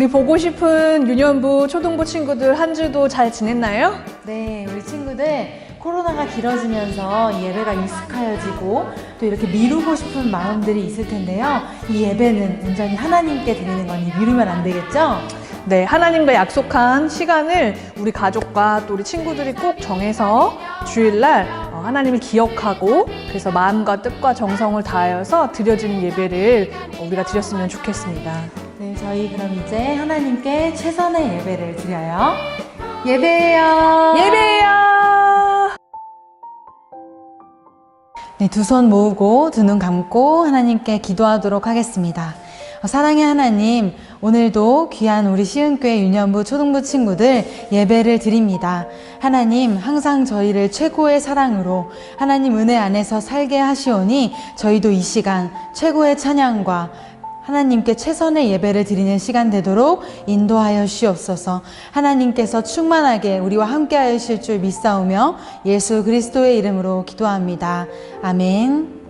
우리 보고 싶은 유년부, 초등부 친구들 한 주도 잘 지냈나요? 네, 우리 친구들 코로나가 길어지면서 예배가 익숙하여지고 또 이렇게 미루고 싶은 마음들이 있을 텐데요. 이 예배는 온전히 하나님께 드리는 거니 미루면 안 되겠죠? 네, 하나님과 약속한 시간을 우리 가족과 또 우리 친구들이 꼭 정해서 주일날 하나님을 기억하고 그래서 마음과 뜻과 정성을 다하여서 드려지는 예배를 우리가 드렸으면 좋겠습니다. 네, 저희 그럼 이제 하나님께 최선의 예배를 드려요. 예배예요. 예배예요! 네, 두 손 모으고 두 눈 감고 하나님께 기도하도록 하겠습니다. 사랑의 하나님, 오늘도 귀한 우리 시흥교회 유년부 초등부 친구들 예배를 드립니다. 하나님, 항상 저희를 최고의 사랑으로 하나님 은혜 안에서 살게 하시오니 저희도 이 시간 최고의 찬양과 하나님께 최선의 예배를 드리는 시간 되도록 인도하여 주시옵소서. 하나님께서 충만하게 우리와 함께 하실 줄 믿사오며 예수 그리스도의 이름으로 기도합니다. 아멘.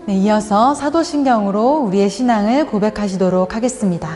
네, 이어서 사도신경으로 우리의 신앙을 고백하시도록 하겠습니다.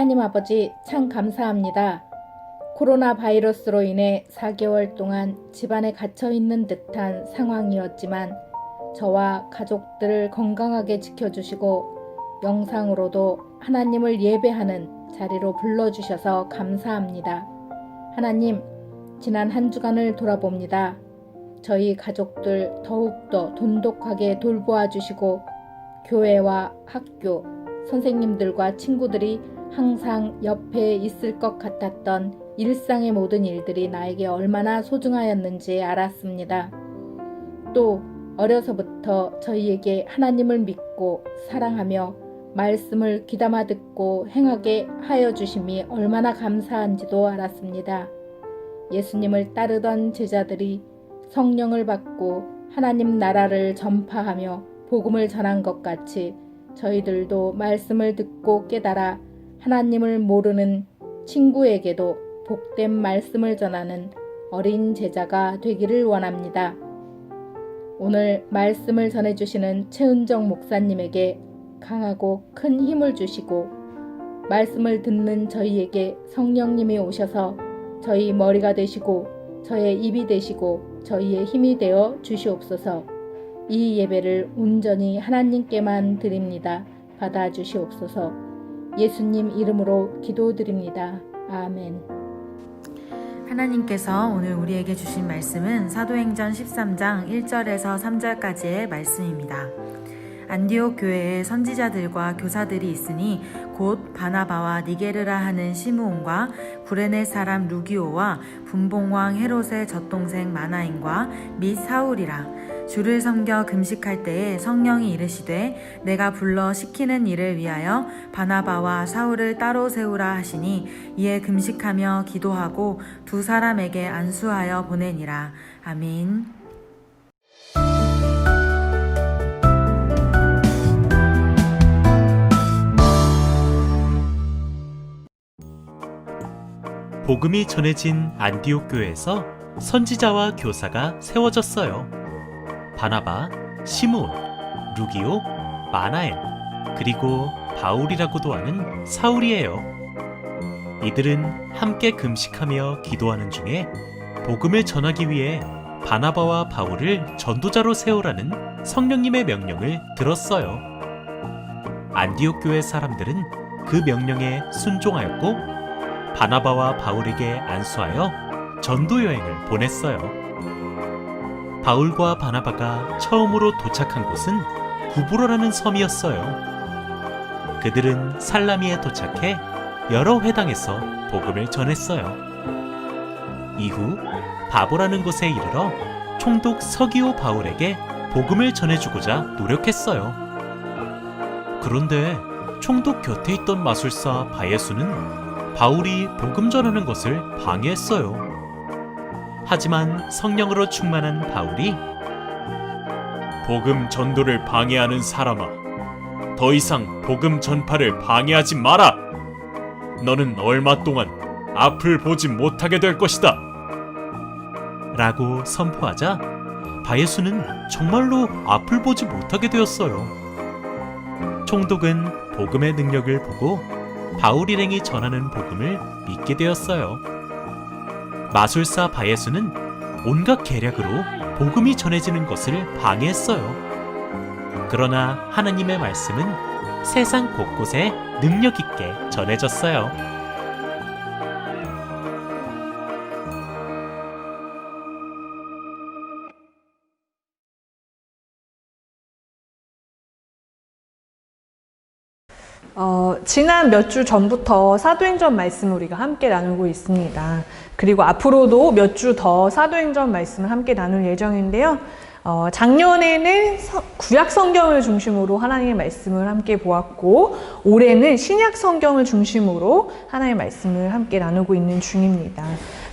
하나님 아버지 참 감사합니다. 코로나 바이러스로 인해 4개월 동안 집안에 갇혀 있는 듯한 상황이었지만 저와 가족들을 건강하게 지켜주시고 영상으로도 하나님을 예배하는 자리로 불러주셔서 감사합니다. 하나님, 지난 한 주간을 돌아봅니다. 저희 가족들 더욱더 돈독하게 돌보아 주시고 교회와 학교, 선생님들과 친구들이 항상 옆에 있을 것 같았던 일상의 모든 일들이 나에게 얼마나 소중하였는지 알았습니다. 또 어려서부터 저희에게 하나님을 믿고 사랑하며 말씀을 귀담아 듣고 행하게 하여 주심이 얼마나 감사한지도 알았습니다. 예수님을 따르던 제자들이 성령을 받고 하나님 나라를 전파하며 복음을 전한 것 같이 저희들도 말씀을 듣고 깨달아 하나님을 모르는 친구에게도 복된 말씀을 전하는 어린 제자가 되기를 원합니다. 오늘 말씀을 전해주시는 최은정 목사님에게 강하고 큰 힘을 주시고 말씀을 듣는 저희에게 성령님이 오셔서 저희 머리가 되시고 저의 입이 되시고 저희의 힘이 되어 주시옵소서. 이 예배를 온전히 하나님께만 드립니다. 받아주시옵소서. 예수님 이름으로 기도드립니다. 아멘. 하나님께서 오늘 우리에게 주신 말씀은 사도행전 13장 1절에서 3절까지의 말씀입니다. 안디옥 교회에 선지자들과 교사들이 있으니 곧 바나바와 니게르라 하는 시므온과 구레네 사람 루기오와 분봉왕 헤롯의 젖동생 마나인과 및 사울이라. 주를 섬겨 금식할 때에 성령이 이르시되 내가 불러 시키는 일을 위하여 바나바와 사울을 따로 세우라 하시니 이에 금식하며 기도하고 두 사람에게 안수하여 보내니라. 아멘. 복음이 전해진 안디옥 교회에서 선지자와 교사가 세워졌어요. 바나바, 시므온, 루기오, 마나엔, 그리고 바울이라고도 하는 사울이에요. 이들은 함께 금식하며 기도하는 중에 복음을 전하기 위해 바나바와 바울을 전도자로 세우라는 성령님의 명령을 들었어요. 안디옥 교회 사람들은 그 명령에 순종하였고 바나바와 바울에게 안수하여 전도 여행을 보냈어요. 바울과 바나바가 처음으로 도착한 곳은 구브로라는 섬이었어요. 그들은 살라미에 도착해 여러 회당에서 복음을 전했어요. 이후 바보라는 곳에 이르러 총독 서기오 바울에게 복음을 전해주고자 노력했어요. 그런데 총독 곁에 있던 마술사 바예수는 바울이 복음 전하는 것을 방해했어요. 하지만 성령으로 충만한 바울이 복음 전도를 방해하는 사람아, 더 이상 복음 전파를 방해하지 마라. 너는 얼마 동안 앞을 보지 못하게 될 것이다. 라고 선포하자 바예수는 정말로 앞을 보지 못하게 되었어요. 총독은 복음의 능력을 보고 바울 일행이 전하는 복음을 믿게 되었어요. 마술사 바예수는 온갖 계략으로 복음이 전해지는 것을 방해했어요. 그러나 하나님의 말씀은 세상 곳곳에 능력 있게 전해졌어요. 지난 몇 주 전부터 사도행전 말씀을 우리가 함께 나누고 있습니다. 그리고 앞으로도 몇 주 더 사도행전 말씀을 함께 나눌 예정인데요. 작년에는 구약 성경을 중심으로 하나님의 말씀을 함께 보았고 올해는 신약 성경을 중심으로 하나님의 말씀을 함께 나누고 있는 중입니다.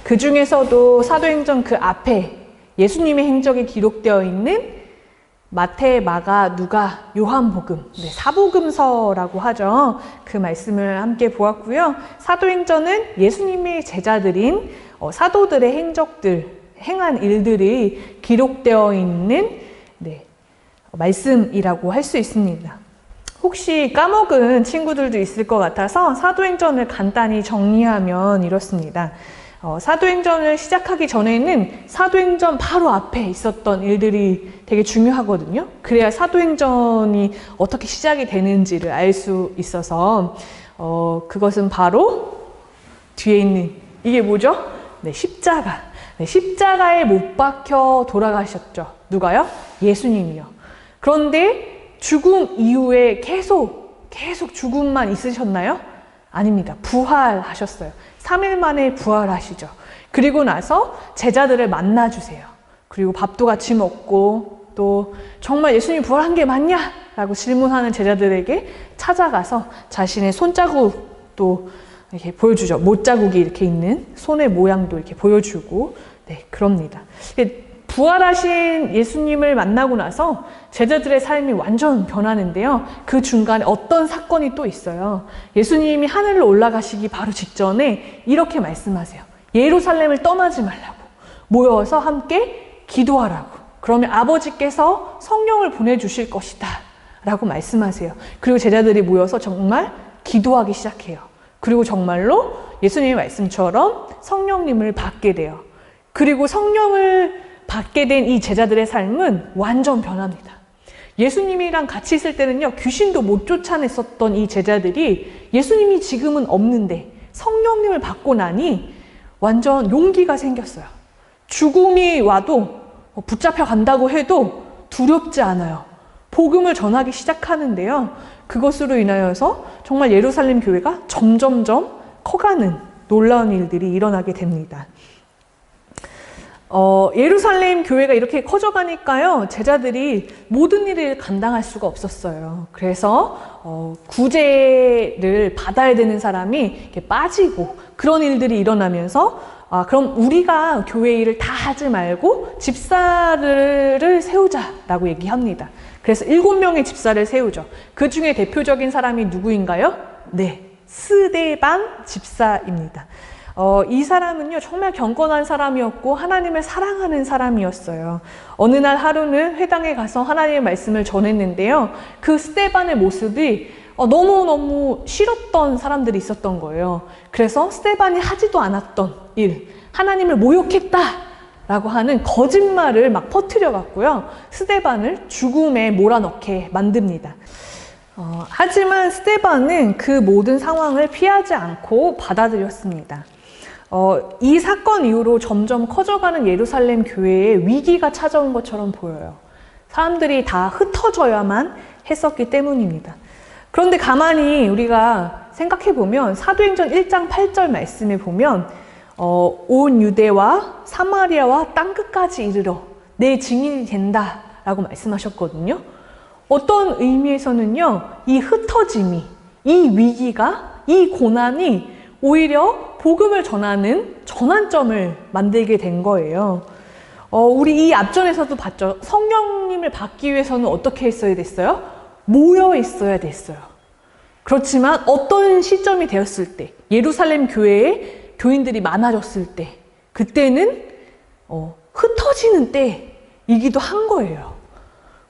그 중에서도 사도행전 그 앞에 예수님의 행적이 기록되어 있는 마태, 마가, 누가, 요한복음, 사복음서라고 하죠. 그 말씀을 함께 보았고요. 사도행전은 예수님의 제자들인 사도들의 행적들, 행한 일들이 기록되어 있는 말씀이라고 할 수 있습니다. 혹시 까먹은 친구들도 있을 것 같아서 사도행전을 간단히 정리하면 이렇습니다. 사도행전을 시작하기 전에는 사도행전 바로 앞에 있었던 일들이 되게 중요하거든요. 그래야 사도행전이 어떻게 시작이 되는지를 알 수 있어서 그것은 바로 뒤에 있는 이게 뭐죠? 네, 십자가. 네, 십자가에 못 박혀 돌아가셨죠. 누가요? 예수님이요. 그런데 죽음 이후에 계속 죽음만 있으셨나요? 아닙니다. 부활하셨어요. 3일 만에 부활하시죠. 그리고 나서 제자들을 만나주세요. 그리고 밥도 같이 먹고 또 정말 예수님이 부활한 게 맞냐? 라고 질문하는 제자들에게 찾아가서 자신의 손자국도 이렇게 보여주죠. 못자국이 이렇게 있는 손의 모양도 이렇게 보여주고 네, 그럽니다. 부활하신 예수님을 만나고 나서 제자들의 삶이 완전 변하는데요. 그 중간에 어떤 사건이 또 있어요. 예수님이 하늘로 올라가시기 바로 직전에 이렇게 말씀하세요. 예루살렘을 떠나지 말라고. 모여서 함께 기도하라고. 그러면 아버지께서 성령을 보내주실 것이다. 라고 말씀하세요. 그리고 제자들이 모여서 정말 기도하기 시작해요. 그리고 정말로 예수님의 말씀처럼 성령님을 받게 돼요. 그리고 성령을 받게 된 이 제자들의 삶은 완전 변합니다. 예수님이랑 같이 있을 때는요, 귀신도 못 쫓아냈었던 이 제자들이 예수님이 지금은 없는데 성령님을 받고 나니 완전 용기가 생겼어요. 죽음이 와도 붙잡혀 간다고 해도 두렵지 않아요. 복음을 전하기 시작하는데요. 그것으로 인하여서 정말 예루살렘 교회가 점점점 커가는 놀라운 일들이 일어나게 됩니다. 예루살렘 교회가 이렇게 커져가니까요, 제자들이 모든 일을 감당할 수가 없었어요. 그래서 구제를 받아야 되는 사람이 이렇게 빠지고 그런 일들이 일어나면서 그럼 우리가 교회 일을 다 하지 말고 집사를 세우자라고 얘기합니다. 그래서 7명의 집사를 세우죠. 그 중에 대표적인 사람이 누구인가요? 네, 스데반 집사입니다. 이 사람은요, 정말 경건한 사람이었고 하나님을 사랑하는 사람이었어요. 어느 날 하루는 회당에 가서 하나님의 말씀을 전했는데요. 그 스데반의 모습이 너무너무 싫었던 사람들이 있었던 거예요. 그래서 스데반이 하지도 않았던 일, 하나님을 모욕했다 라고 하는 거짓말을 막 퍼뜨려 갖고요, 스데반을 죽음에 몰아넣게 만듭니다. 하지만 스데반은 그 모든 상황을 피하지 않고 받아들였습니다. 이 사건 이후로 점점 커져가는 예루살렘 교회에 위기가 찾아온 것처럼 보여요. 사람들이 다 흩어져야만 했었기 때문입니다. 그런데 가만히 우리가 생각해 보면 사도행전 1장 8절 말씀에 보면 온 유대와 사마리아와 땅끝까지 이르러 내 증인이 된다 라고 말씀하셨거든요. 어떤 의미에서는요, 이 흩어짐이, 이 위기가, 이 고난이 오히려 복음을 전하는 전환점을 만들게 된 거예요. 우리 이 앞전에서도 봤죠. 성령님을 받기 위해서는 어떻게 했어야 됐어요? 모여 있어야 됐어요. 그렇지만 어떤 시점이 되었을 때, 예루살렘 교회에 교인들이 많아졌을 때, 그때는 흩어지는 때이기도 한 거예요.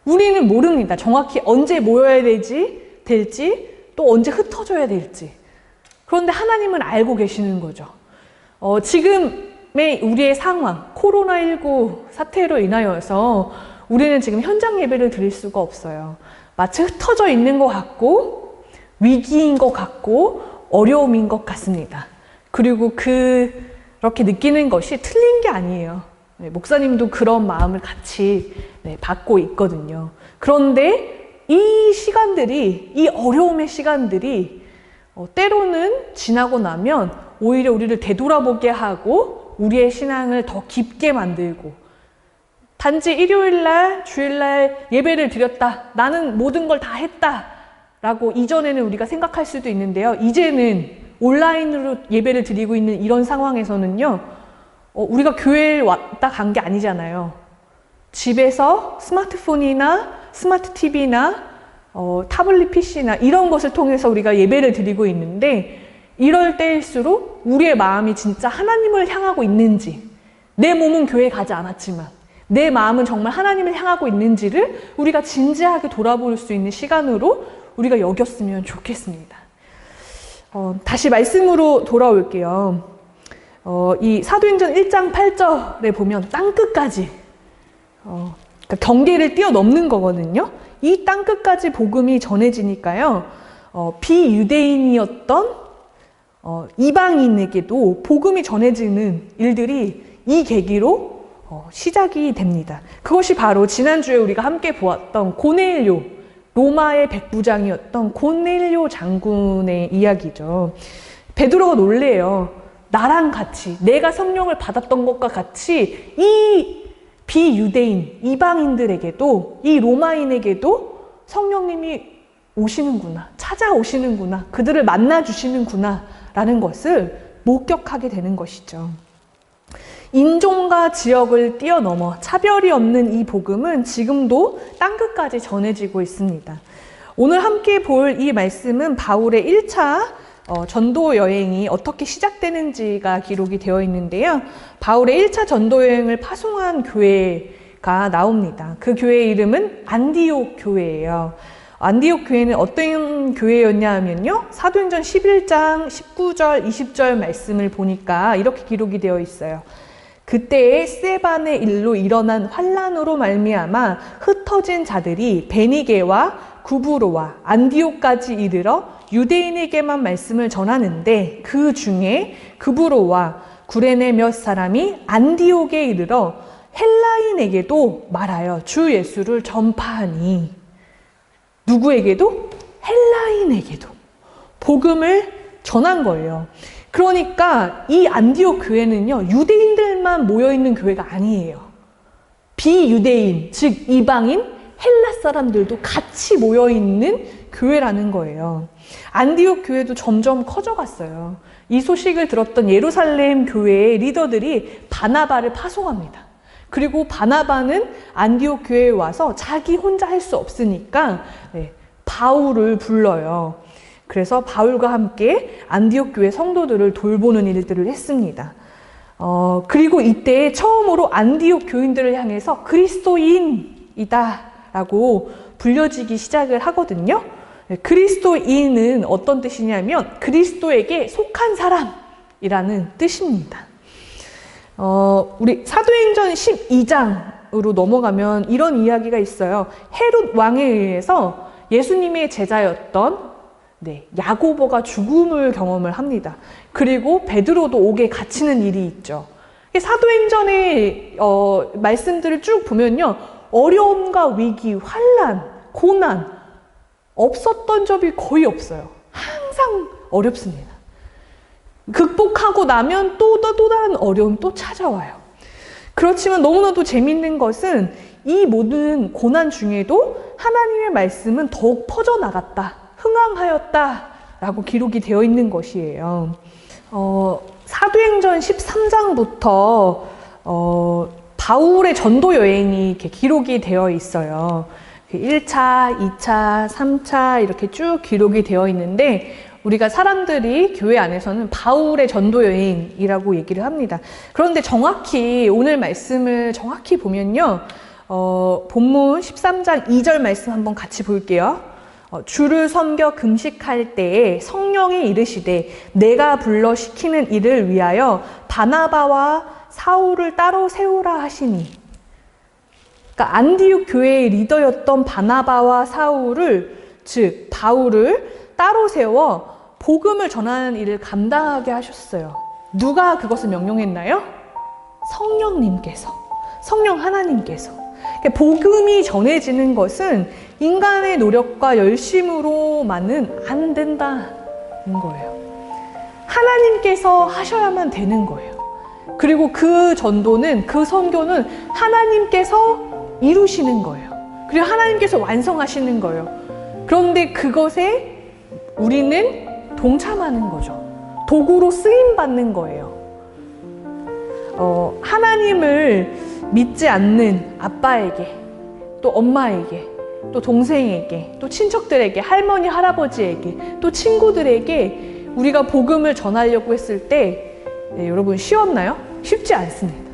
우리는 모릅니다. 정확히 언제 모여야 될지, 또 언제 흩어져야 될지. 그런데 하나님은 알고 계시는 거죠. 지금의 우리의 상황, 코로나19 사태로 인하여서 우리는 지금 현장 예배를 드릴 수가 없어요. 마치 흩어져 있는 것 같고, 위기인 것 같고, 어려움인 것 같습니다. 그리고 그렇게 느끼는 것이 틀린 게 아니에요. 네, 목사님도 그런 마음을 같이 받고 있거든요. 그런데 이 시간들이, 이 어려움의 시간들이 때로는 지나고 나면 오히려 우리를 되돌아보게 하고 우리의 신앙을 더 깊게 만들고, 단지 일요일날, 주일날 예배를 드렸다, 나는 모든 걸 다 했다 라고 이전에는 우리가 생각할 수도 있는데요. 이제는 온라인으로 예배를 드리고 있는 이런 상황에서는요, 우리가 교회에 왔다 간 게 아니잖아요. 집에서 스마트폰이나 스마트 TV나 타블릿 PC나 이런 것을 통해서 우리가 예배를 드리고 있는데, 이럴 때일수록 우리의 마음이 진짜 하나님을 향하고 있는지, 내 몸은 교회에 가지 않았지만 내 마음은 정말 하나님을 향하고 있는지를 우리가 진지하게 돌아볼 수 있는 시간으로 우리가 여겼으면 좋겠습니다. 다시 말씀으로 돌아올게요. 이 사도행전 1장 8절에 보면 땅끝까지 그러니까 경계를 뛰어넘는 거거든요. 이 땅끝까지 복음이 전해지니까요. 비유대인이었던 이방인에게도 복음이 전해지는 일들이 이 계기로 시작이 됩니다. 그것이 바로 지난주에 우리가 함께 보았던 고넬료, 로마의 백부장이었던 고넬료 장군의 이야기죠. 베드로가 놀래요. 나랑 같이, 내가 성령을 받았던 것과 같이 이 비유대인, 이방인들에게도, 이 로마인에게도 성령님이 오시는구나, 찾아오시는구나, 그들을 만나주시는구나 라는 것을 목격하게 되는 것이죠. 인종과 지역을 뛰어넘어 차별이 없는 이 복음은 지금도 땅끝까지 전해지고 있습니다. 오늘 함께 볼 이 말씀은 바울의 1차 전도 여행이 어떻게 시작되는지가 기록이 되어 있는데요. 바울의 1차 전도 여행을 파송한 교회가 나옵니다. 그 교회의 이름은 안디옥 교회예요. 안디옥 교회는 어떤 교회였냐 하면요. 사도행전 11장 19절 20절 말씀을 보니까 이렇게 기록이 되어 있어요. 그때에 스데반의 일로 일어난 환란으로 말미암아 흩어진 자들이 베니게와 구브로와 안디옥까지 이르러 유대인에게만 말씀을 전하는데 그 중에 구브로와 구레네 몇 사람이 안디옥에 이르러 헬라인에게도 말하여 주 예수를 전파하니 누구에게도? 헬라인에게도 복음을 전한 거예요. 그러니까 이 안디옥 교회는요, 유대인들만 모여있는 교회가 아니에요. 비유대인, 즉 이방인, 헬라 사람들도 같이 모여있는 교회라는 거예요. 안디옥 교회도 점점 커져갔어요. 이 소식을 들었던 예루살렘 교회의 리더들이 바나바를 파송합니다. 그리고 바나바는 안디옥 교회에 와서 자기 혼자 할 수 없으니까 바울을 불러요. 그래서 바울과 함께 안디옥 교회 성도들을 돌보는 일들을 했습니다. 그리고 이때 처음으로 안디옥 교인들을 향해서 그리스도인이다 라고 불려지기 시작을 하거든요. 그리스도인은 어떤 뜻이냐면 그리스도에게 속한 사람이라는 뜻입니다. 우리 사도행전 12장으로 넘어가면 이런 이야기가 있어요. 헤롯 왕에 의해서 예수님의 제자였던 야고보가 죽음을 경험을 합니다. 그리고 베드로도 옥에 갇히는 일이 있죠. 사도행전의 말씀들을 쭉 보면요. 어려움과 위기, 환난, 고난 없었던 적이 거의 없어요. 항상 어렵습니다. 극복하고 나면 또 다른 어려움이 또 찾아와요. 그렇지만 너무나도 재밌는 것은 이 모든 고난 중에도 하나님의 말씀은 더욱 퍼져나갔다, 흥황하였다 라고 기록이 되어 있는 것이에요. 사도행전 13장부터 바울의 전도 여행이 이렇게 기록이 되어 있어요. 1차, 2차, 3차 이렇게 쭉 기록이 되어 있는데 우리가 사람들이 교회 안에서는 바울의 전도 여행이라고 얘기를 합니다. 그런데 정확히 오늘 말씀을 정확히 보면요. 본문 13장 2절 말씀 한번 같이 볼게요. 주를 섬겨 금식할 때에 성령이 이르시되 내가 불러 시키는 일을 위하여 바나바와 사울을 따로 세우라 하시니. 그러니까 안디옥 교회의 리더였던 바나바와 사울을, 즉 바울을 따로 세워 복음을 전하는 일을 감당하게 하셨어요. 누가 그것을 명령했나요? 성령님께서, 성령 하나님께서. 복음이 전해지는 것은 인간의 노력과 열심으로만은 안 된다는 거예요. 하나님께서 하셔야만 되는 거예요. 그리고 그 전도는, 그 선교는 하나님께서 이루시는 거예요. 그리고 하나님께서 완성하시는 거예요. 그런데 그것에 우리는 동참하는 거죠. 도구로 쓰임받는 거예요. 하나님을 믿지 않는 아빠에게, 또 엄마에게, 또 동생에게, 또 친척들에게, 할머니, 할아버지에게, 또 친구들에게 우리가 복음을 전하려고 했을 때 여러분 쉬웠나요? 쉽지 않습니다.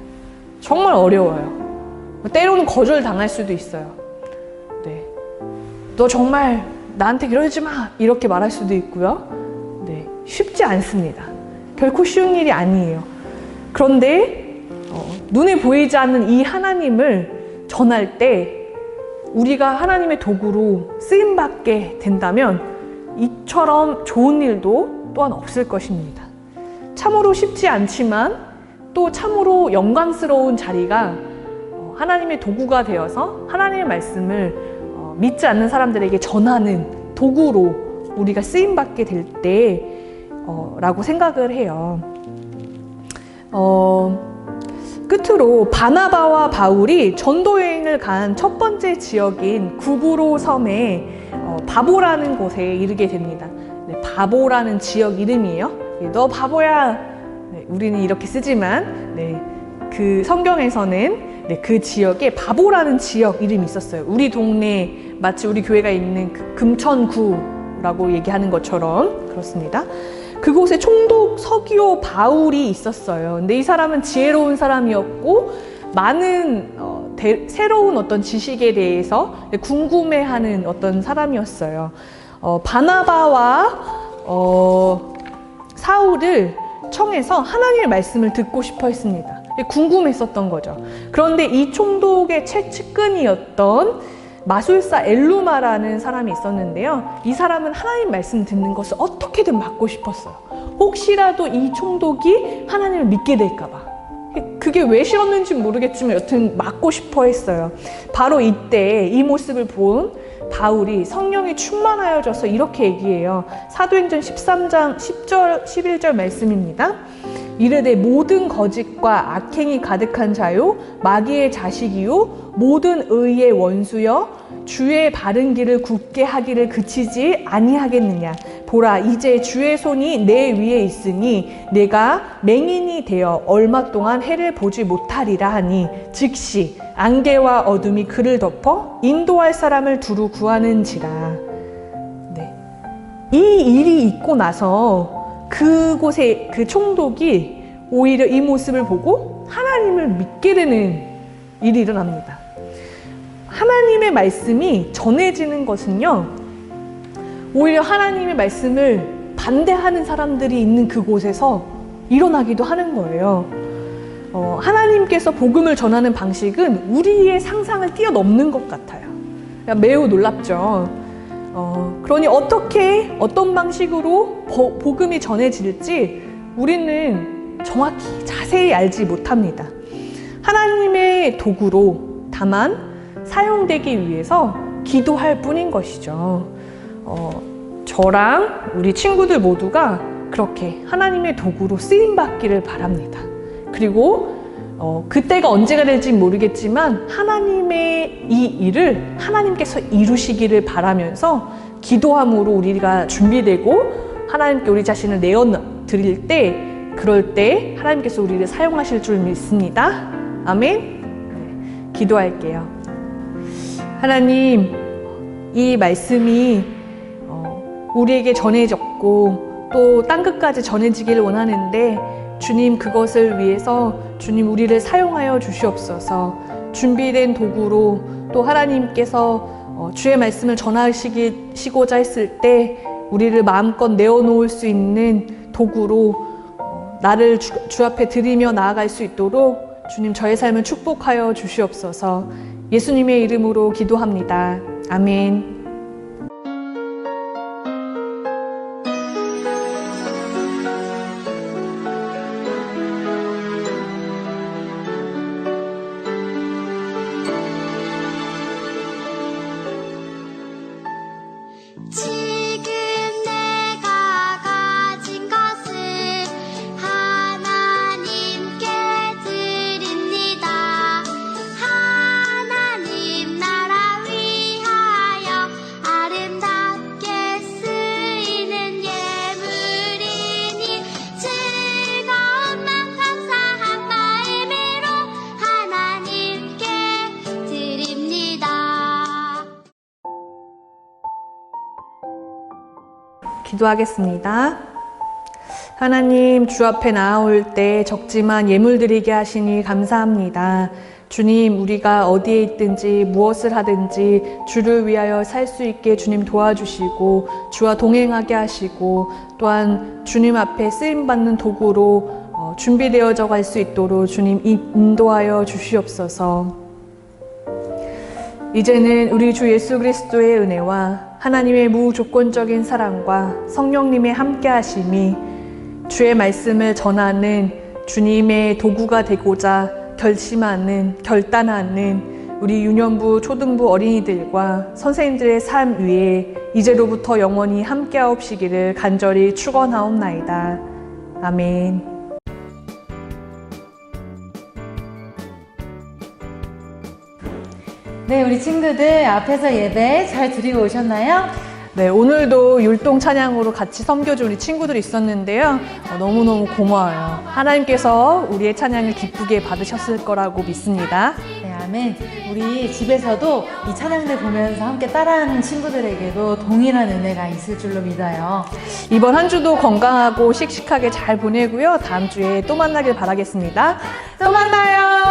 정말 어려워요. 때로는 거절당할 수도 있어요. 너 정말 나한테 그러지 마 이렇게 말할 수도 있고요. 네, 쉽지 않습니다. 결코 쉬운 일이 아니에요. 그런데 눈에 보이지 않는 이 하나님을 전할 때 우리가 하나님의 도구로 쓰임받게 된다면 이처럼 좋은 일도 또한 없을 것입니다. 참으로 쉽지 않지만 또 참으로 영광스러운 자리가 하나님의 도구가 되어서 하나님의 말씀을 믿지 않는 사람들에게 전하는 도구로 우리가 쓰임받게 될 때라고 생각을 해요. 끝으로 바나바와 바울이 전도 여행을 간 첫 번째 지역인 구브로 섬에 바보라는 곳에 이르게 됩니다. 네, 바보라는 지역 이름이에요. 네, 너 바보야. 네, 우리는 이렇게 쓰지만 네, 그 성경에서는 네, 그 지역에 바보라는 지역 이름이 있었어요. 우리 동네 마치 우리 교회가 있는 그 금천구라고 얘기하는 것처럼 그렇습니다. 그곳에 총독 서기오 바울이 있었어요. 근데 이 사람은 지혜로운 사람이었고 많은 새로운 어떤 지식에 대해서 궁금해하는 어떤 사람이었어요. 바나바와 사울을 청해서 하나님의 말씀을 듣고 싶어 했습니다. 궁금했었던 거죠. 그런데 이 총독의 최측근이었던 마술사 엘루마라는 사람이 있었는데요. 이 사람은 하나님 말씀 듣는 것을 어떻게든 막고 싶었어요. 혹시라도 이 총독이 하나님을 믿게 될까 봐. 그게 왜 싫었는지 모르겠지만 여튼 막고 싶어 했어요. 바로 이때 이 모습을 본 바울이 성령이 충만하여져서 이렇게 얘기해요. 사도행전 13장 10절 11절 말씀입니다. 이르되 모든 거짓과 악행이 가득한 자요 마귀의 자식이요 모든 의의 원수여 주의 바른 길을 굳게 하기를 그치지 아니하겠느냐. 보라 이제 주의 손이 내 위에 있으니 내가 맹인이 되어 얼마 동안 해를 보지 못하리라 하니 즉시 안개와 어둠이 그를 덮어 인도할 사람을 두루 구하는지라. 네. 이 일이 있고 나서 그곳에 그 총독이 오히려 이 모습을 보고 하나님을 믿게 되는 일이 일어납니다. 하나님의 말씀이 전해지는 것은요, 오히려 하나님의 말씀을 반대하는 사람들이 있는 그곳에서 일어나기도 하는 거예요. 하나님께서 복음을 전하는 방식은 우리의 상상을 뛰어넘는 것 같아요. 매우 놀랍죠. 그러니 어떤 방식으로 복음이 전해질지 우리는 정확히 자세히 알지 못합니다. 하나님의 도구로 다만 사용되기 위해서 기도할 뿐인 것이죠. 저랑 우리 친구들 모두가 그렇게 하나님의 도구로 쓰임받기를 바랍니다. 그리고 그때가 언제가 될지 모르겠지만 하나님의 이 일을 하나님께서 이루시기를 바라면서 기도함으로 우리가 준비되고 하나님께 우리 자신을 내어드릴 때 그럴 때 하나님께서 우리를 사용하실 줄 믿습니다. 아멘. 네, 기도할게요. 하나님, 이 말씀이 우리에게 전해졌고 또 땅끝까지 전해지기를 원하는데 주님 그것을 위해서 주님 우리를 사용하여 주시옵소서. 준비된 도구로 또 하나님께서 주의 말씀을 전하시고자 했을 때 우리를 마음껏 내어놓을 수 있는 도구로 나를 주 앞에 드리며 나아갈 수 있도록 주님 저의 삶을 축복하여 주시옵소서. 예수님의 이름으로 기도합니다. 아멘. 지금 내가 가진 것을 하나님께 드립니다. 하나님 나라 위하여 아름답게 쓰이는 예물이니 즐거운 맘 감사한 마음으로 하나님께 드립니다. 기도하겠습니다. 하나님, 주 앞에 나아올 때 적지만 예물 드리게 하시니 감사합니다. 주님, 우리가 어디에 있든지 무엇을 하든지 주를 위하여 살 수 있게 주님 도와주시고 주와 동행하게 하시고 또한 주님 앞에 쓰임받는 도구로 준비되어져 갈 수 있도록 주님 인도하여 주시옵소서. 이제는 우리 주 예수 그리스도의 은혜와 하나님의 무조건적인 사랑과 성령님의 함께하심이 주의 말씀을 전하는 주님의 도구가 되고자 결단하는 우리 유년부, 초등부 어린이들과 선생님들의 삶 위에 이제로부터 영원히 함께하옵시기를 간절히 축원하옵나이다. 아멘. 네, 우리 친구들 앞에서 예배 잘 드리고 오셨나요? 네, 오늘도 율동 찬양으로 같이 섬겨준 우리 친구들이 있었는데요. 너무너무 고마워요. 하나님께서 우리의 찬양을 기쁘게 받으셨을 거라고 믿습니다. 네, 아멘. 우리 집에서도 이 찬양들 보면서 함께 따라하는 친구들에게도 동일한 은혜가 있을 줄로 믿어요. 이번 한 주도 건강하고 씩씩하게 잘 보내고요. 다음 주에 또 만나길 바라겠습니다. 또 만나요.